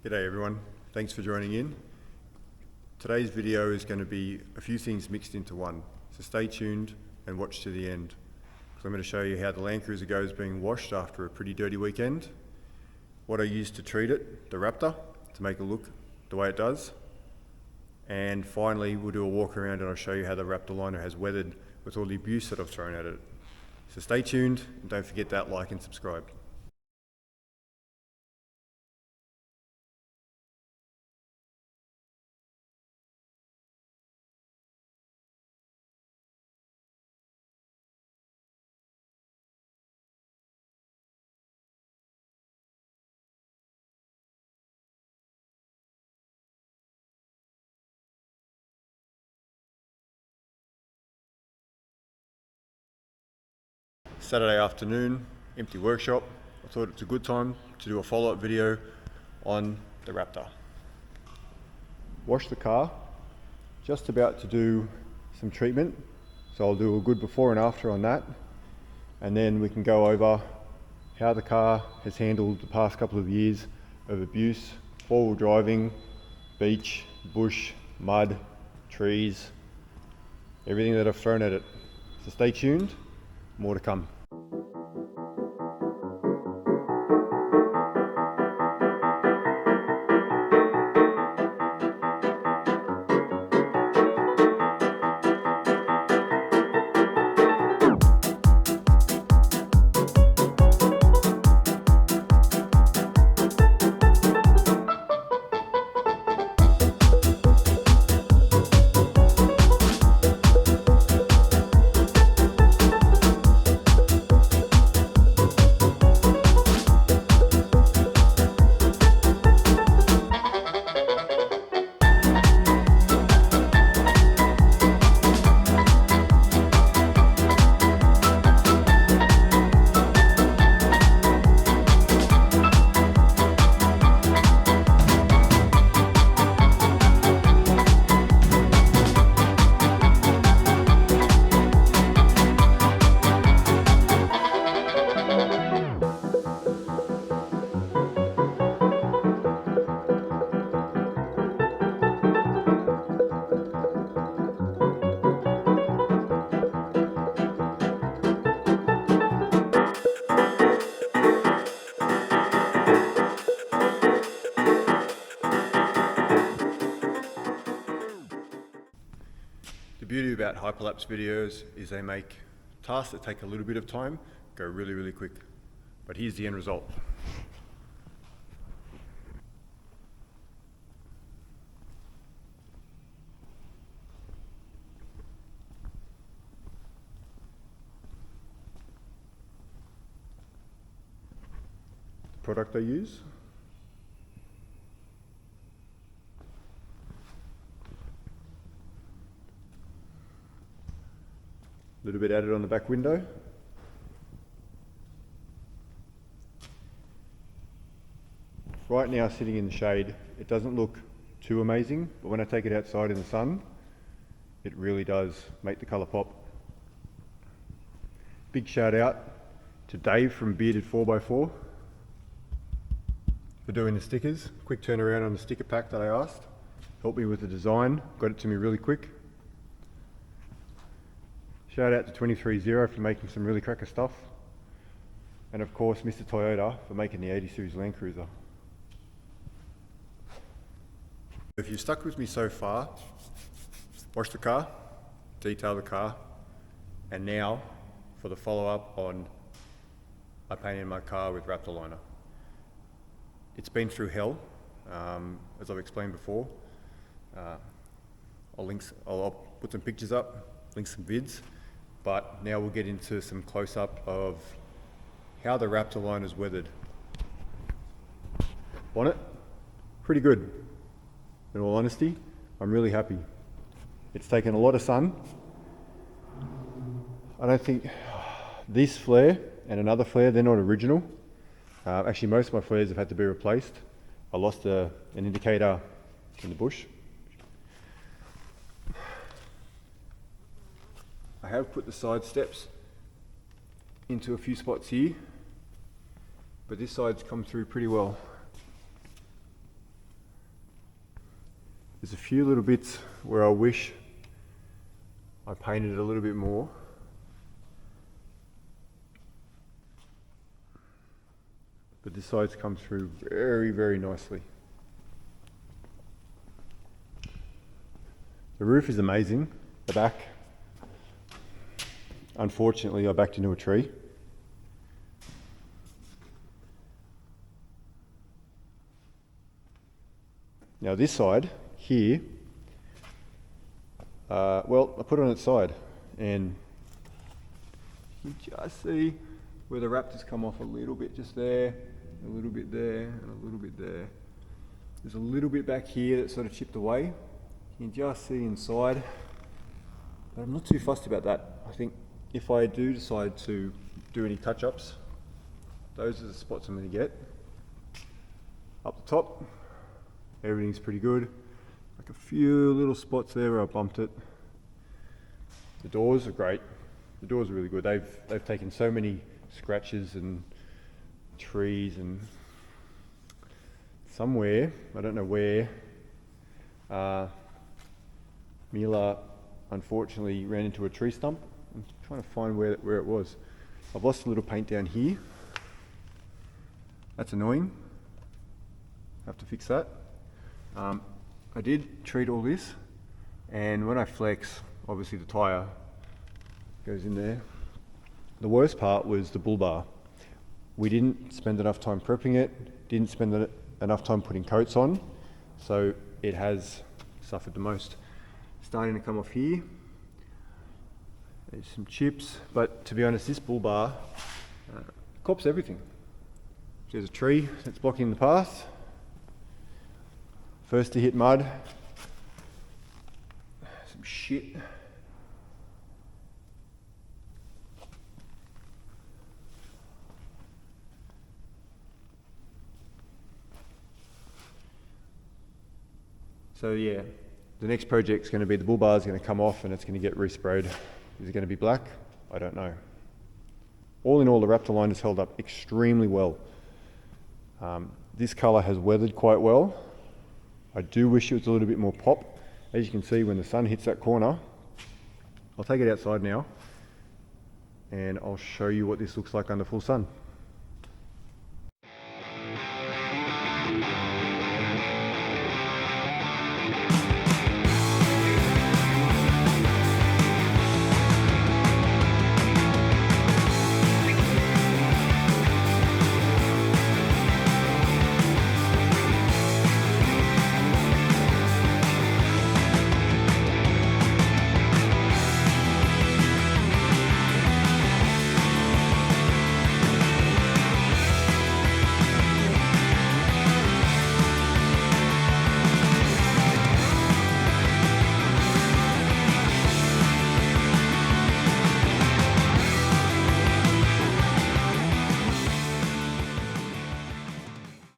G'day everyone, thanks for joining in. Today's video is going to be a few things mixed into one, so stay tuned and watch to the end. So I'm going to show you how the Landcruiser goes being washed after a pretty dirty weekend, what I used to treat it, the Raptor, to make it look the way it does, and finally we'll do a walk around and I'll show you how the Raptor Liner has weathered with all the abuse that I've thrown at it. So stay tuned and don't forget that like and subscribe. Saturday afternoon, empty workshop. I thought it's a good time to do a follow-up video on the Raptor. Wash the car, just about to do some treatment. So I'll do a good before and after on that. And then we can go over how the car has handled the past couple of years of abuse, four-wheel driving, beach, bush, mud, trees, everything that I've thrown at it. So stay tuned, more to come. The beauty about hyperlapse videos is they make tasks that take a little bit of time go really, really quick. But here's the end result. The product I use. A little bit added on the back window. Right now sitting in the shade, it doesn't look too amazing, but when I take it outside in the sun, it really does make the colour pop. Big shout out to Dave from Bearded 4x4 for doing the stickers. Quick turnaround on the sticker pack that I asked. Helped me with the design, got it to me really quick. Shout out to 230 for making some really cracker stuff. And of course, Mr. Toyota for making the 80 Series Landcruiser. If you've stuck with me so far, wash the car, detail the car, and now for the follow-up on I painted my car with Raptor Liner. It's been through hell, as I've explained before. I'll put some pictures up, link some vids. But now we'll get into some close-up of how the Raptor Liner's weathered. Bonnet, pretty good. In all honesty, I'm really happy. It's taken a lot of sun. I don't think this flare and another flare, they're not original. Actually, most of my flares have had to be replaced. I lost an indicator in the bush. I have put the side steps into a few spots here, but this side's come through pretty well. There's a few little bits where I wish I painted it a little bit more. But this side's come through very, very nicely. The roof is amazing. The back, unfortunately, I backed into a tree. Now this side here, well, I put it on its side, and you just see where the Raptors come off a little bit just there, a little bit there, and a little bit there. There's a little bit back here that's sort of chipped away. You can just see inside, but I'm not too fussed about that. I think if I do decide to do any touch-ups, those are the spots I'm going to get. Up the top, everything's pretty good. Like a few little spots there where I bumped it. The doors are great. The doors are really good. They've taken so many scratches and trees, and somewhere, I don't know where, Mila unfortunately ran into a tree stump. I'm trying to find where it was. I've lost a little paint down here. That's annoying. Have to fix that. I did treat all this, and when I flex, obviously the tyre goes in there. The worst part was the bull bar. We didn't spend enough time prepping it, didn't spend enough time putting coats on, so it has suffered the most. Starting to come off here. There's some chips, but to be honest, this bull bar cops everything. There's a tree that's blocking the path. First to hit mud. Some shit. So yeah, the next project's going to be the bull bar is going to come off and it's going to get resprayed. Is it going to be black? I don't know. All in all, the Raptor Liner's held up extremely well. This colour has weathered quite well. I do wish it was a little bit more pop. As you can see, when the sun hits that corner, I'll take it outside now and I'll show you what this looks like under full sun.